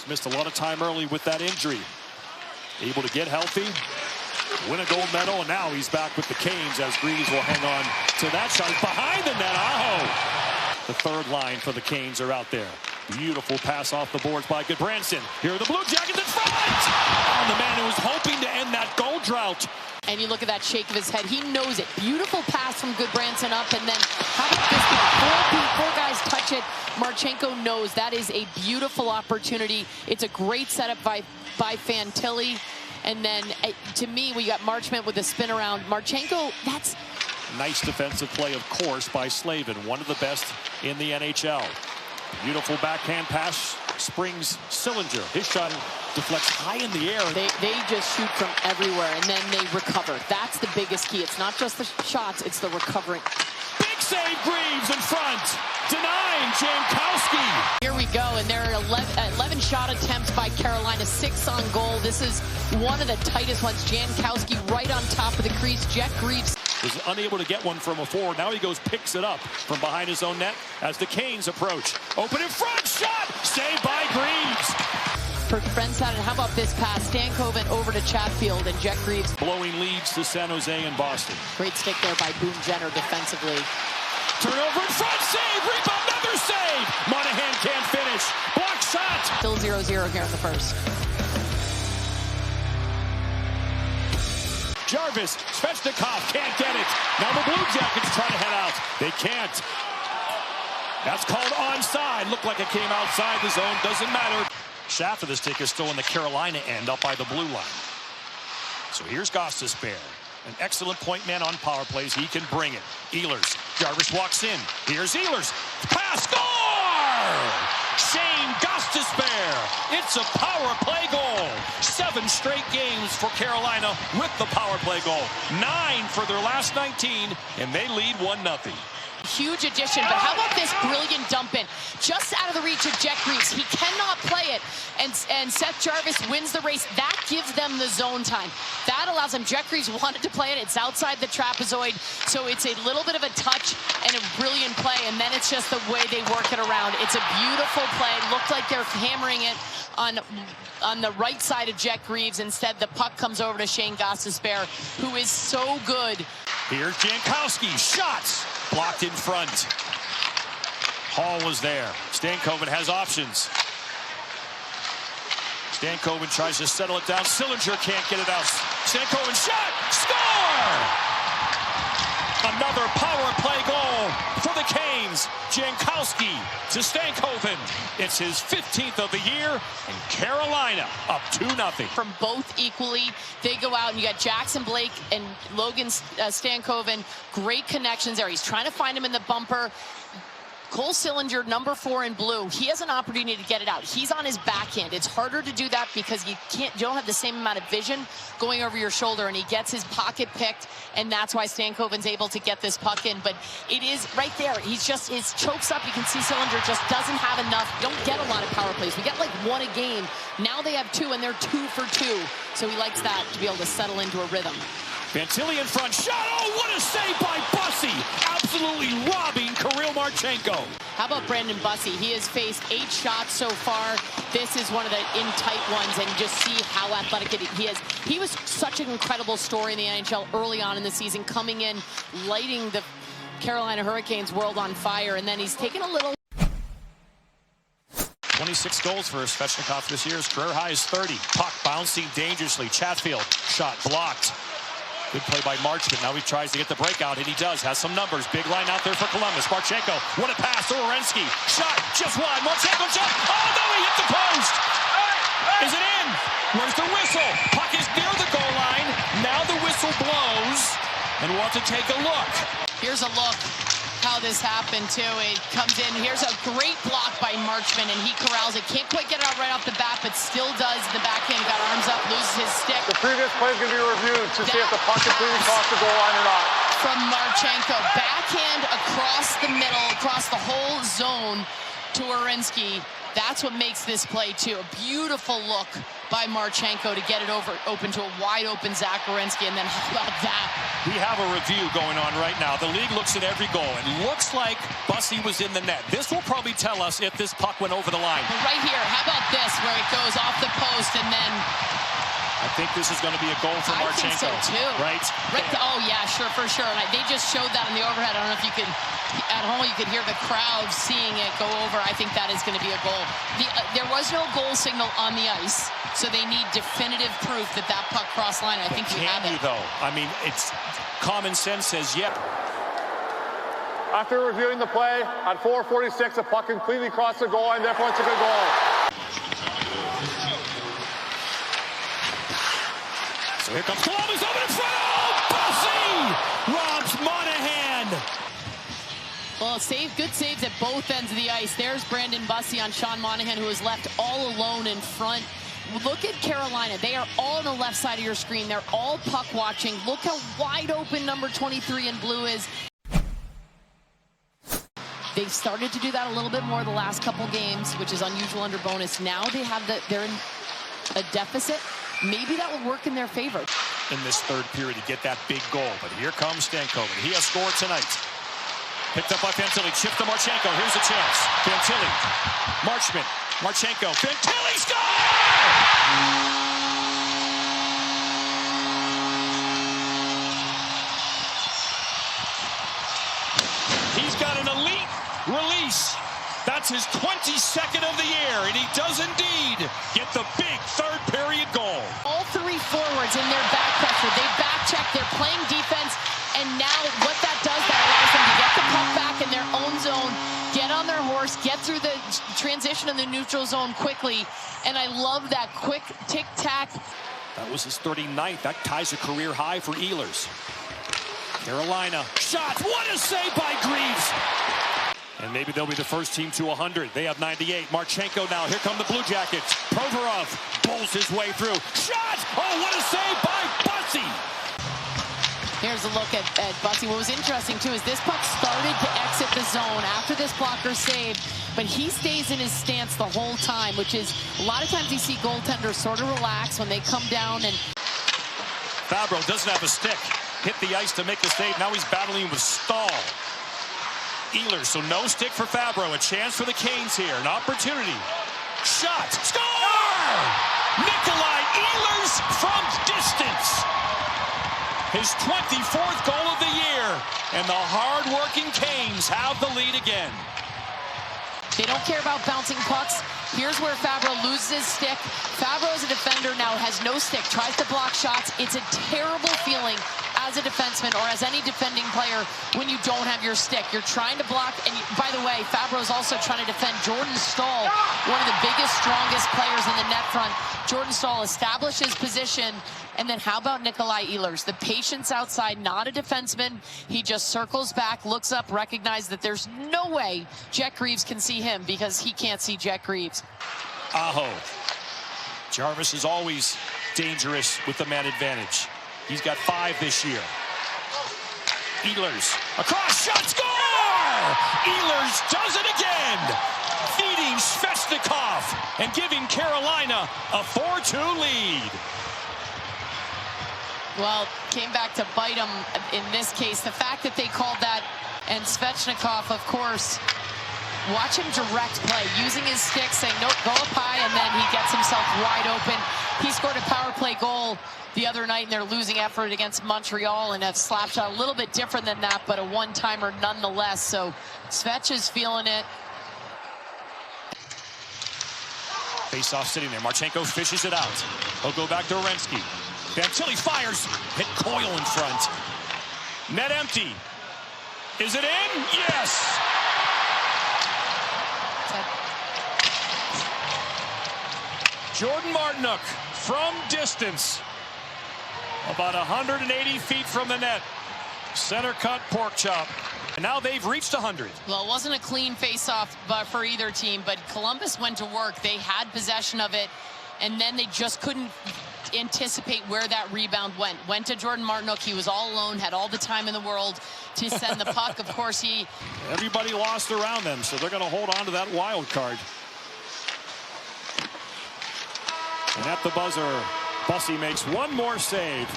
Just missed a lot of time early with that injury. Able to get healthy, win a gold medal, and now he's back with the Canes as Greaves will hang on to that shot. Behind the net, Aho! The third line for the Canes are out there. Beautiful pass off the boards by Goodbranson. Here are the Blue Jackets in front! Oh, the man who was hoping to end that goal drought. And you look at that shake of his head. He knows it. Beautiful pass from Goodbranson up. And then how about this? Four guys touch it. Marchenko knows that is a beautiful opportunity. It's a great setup by Fantilli. And then, to me, we got Marchment with a spin around. Marchenko, that's... Nice defensive play, of course, by Slavin. One of the best in the NHL. Beautiful backhand pass, springs Sillinger. His shot deflects high in the air. They just shoot from everywhere, and then they recover. That's the biggest key. It's not just the shots, it's the recovering. Big save, Greaves in front. Denying Jankowski. Here we go, and there are 11 shot attempts by Carolina, 6 on goal. This is one of the tightest ones. Jankowski right on top of the crease. Jack Greaves was unable to get one from a forward. Now he goes, picks it up from behind his own net as the Canes approach. Open in front, shot, saved by Greaves. For Frenstad, and how about this pass? Stankoven over to Chatfield, and Jack Greaves blowing leads to San Jose and Boston. Great stick there by Boone Jenner defensively. Turnover in front, save, rebound, another save. Monahan can't finish. Block shot. Still 0-0 here in the first. Jarvis, Svechnikov can't get it. Now the Blue Jackets try to head out. They can't. That's called onside. Looked like it came outside the zone. Doesn't matter. Shaft of the stick is still in the Carolina end up by the blue line. So here's Gostisbehere. An excellent point man on power plays. He can bring it. Ehlers. Jarvis walks in. Here's Ehlers. Pass. Score! Shane Gostisbehere. It's a power play goal. 7 straight games for Carolina with the power play goal. 9 for their last 19, and they lead 1-0. Huge addition, but how about this brilliant dump in? Just out of the reach of Jack Greaves. He cannot play it, and Seth Jarvis wins the race. That gives them the zone time. That allows them. Jack Greaves wanted to play it. It's outside the trapezoid, so it's a little bit of a touch and a brilliant play, and then it's just the way they work it around. It's a beautiful play. Looked like they're hammering it on the right side of Jack Greaves. Instead, the puck comes over to Shane Gostisbehere, who is so good. Here's Jankowski. Shots. Blocked in front. Hall was there. Stankoven has options. Stankoven tries to settle it down. Sillinger can't get it out. Stankoven shot. Score! Another power play goal for the Canes. Jankowski to Stankoven. It's his 15th of the year, and Carolina up 2-0. From both equally, they go out, and you got Jackson Blake and Logan Stankoven. Great connections there. He's trying to find him in the bumper. Cole Sillinger, number 4 in blue, he has an opportunity to get it out. He's on his backhand. It's harder to do that because you don't have the same amount of vision going over your shoulder, and he gets his pocket picked, and that's why Stankoven's able to get this puck in. But it is right there. He's just, his chokes up. You can see Sillinger just doesn't have enough. Don't get a lot of power plays. We get like 1 a game. Now they have 2, and they're 2 for 2. So he likes that to be able to settle into a rhythm. Fantilli in front, shot, oh, what a save by Bussy! Absolutely robbing Kirill Marchenko. How about Brandon Bussy? He has faced 8 shots so far. This is one of the in-tight ones, and just see how athletic he is. He was such an incredible story in the NHL early on in the season, coming in, lighting the Carolina Hurricanes world on fire, and then he's taken a little... 26 goals for Svechnikov this year. His career high is 30. Puck bouncing dangerously. Chatfield, shot blocked. Good play by Marchment. Now he tries to get the breakout, and he does. Has some numbers. Big line out there for Columbus. Marchenko, what a pass to Werenski. Shot, just wide. Marchenko shot. Oh, no, he hit the post. Is it in? Where's the whistle? Puck is near the goal line. Now the whistle blows, and we'll have to take a look. Here's a look how this happened, too. It comes in. Here's a great block by Marchment, and he corrals it. Can't quite get it out right off the bat, but still does. The backhand got arms up, loses his stick. The previous play is going to be reviewed to see if the puck completely crossed the goal line or not. From Marchenko, backhand across the middle, across the whole zone to Werenski. That's what makes this play, too. A beautiful look by Marchenko to get it open to a wide-open Zach Werenski, and then how about that? We have a review going on right now. The league looks at every goal. It looks like Bussy was in the net. This will probably tell us if this puck went over the line. But right here, how about this, where it goes off the post, and then... I think this is going to be a goal for Marchenko. I think so, too. Right? Oh, yeah, sure, for sure. And they just showed that in the overhead. I don't know if you could... At home, you could hear the crowd seeing it go over. I think that is going to be a goal. There was no goal signal on the ice, so they need definitive proof that that puck crossed line. I think we have it. Though? I mean, it's common sense says, yeah. After reviewing the play, at 4:46, the puck completely crossed the goal, and therefore it's a good goal. So here comes Kolambu's over in front. Oh, Bussy robs Monahan. Well, good saves at both ends of the ice. There's Brandon Bussy on Sean Monahan, who was left all alone in front. Look at Carolina. They are all on the left side of your screen. They're all puck watching. Look how wide open number 23 in blue is. They've started to do that a little bit more the last couple games, which is unusual under bonus. Now they're in a deficit. Maybe that will work in their favor. In this third period to get that big goal. But here comes Stankoven. He has scored tonight. Picked up by Fantilli. Shift to Marchenko. Here's a chance. Fantilli. Marchment. Marchenko. Fantilli score! He's got an elite release. That's his 22nd of the year, and he does indeed get the big third period goal. All three forwards in their back pressure. They back check. They're playing defense, and now what that does, that allows them to get the puck back in their own zone, get on their horse, get through the transition in the neutral zone quickly, and I love that quick tic-tac. That was his 39th. That ties a career high for Ehlers. Carolina, shot, what a save by Greaves! And maybe they'll be the first team to 100. They have 98. Marchenko now. Here come the Blue Jackets. Provorov bowls his way through. Shot! Oh, what a save by Bussy! Here's a look at Bussy. What was interesting, too, is this puck started to exit the zone after this blocker save, but he stays in his stance the whole time, which is a lot of times you see goaltenders sort of relax when they come down. And Fabro doesn't have a stick. Hit the ice to make the save. Now he's battling with Stahl. Ehlers, so no stick for Fabro. A chance for the Canes here. An opportunity. Shot. Score! Nikolai Ehlers from distance. His 24th goal of the year. And the hard-working Canes have the lead again. They don't care about bouncing pucks. Here's where Fabro loses his stick. Fabro, as a defender, now has no stick, tries to block shots. It's a terrible feeling as a defenseman or as any defending player when you don't have your stick. You're trying to block, and by the way, Fabro's also trying to defend Jordan Staal, one of the biggest, strongest players in the net front. Jordan Staal establishes position, and then how about Nikolai Ehlers? The patience outside, not a defenseman. He just circles back, looks up, recognizes that there's no way Jet Greaves can see him because he can't see Jet Greaves. Aho. Jarvis is always dangerous with the man advantage. He's got 5 this year. Ehlers, across, shot, score! Ehlers does it again! Feeding Svechnikov and giving Carolina a 4-2 lead. Well, came back to bite him in this case. The fact that they called that, and Svechnikov, of course, watch him direct play, using his stick, saying, nope, go up high, and then he gets himself wide open. He scored a power play goal the other night in their losing effort against Montreal, and a slap shot a little bit different than that, but a one-timer nonetheless. So Svech is feeling it. Face-off sitting there. Marchenko fishes it out. He'll go back to Werenski. Fantilli fires. Hit Coyle in front. Net empty. Is it in? Yes! Jordan Martinook from distance. About 180 feet from the net. Center cut pork chop. And now they've reached 100. Well, it wasn't a clean face-off for either team, but Columbus went to work. They had possession of it, and then they just couldn't anticipate where that rebound went to Jordan Martinook. He was all alone, had all the time in the world to send the puck. Of course, everybody lost around them, so they're going to hold on to that wild card. And at the buzzer, Bussy makes one more save.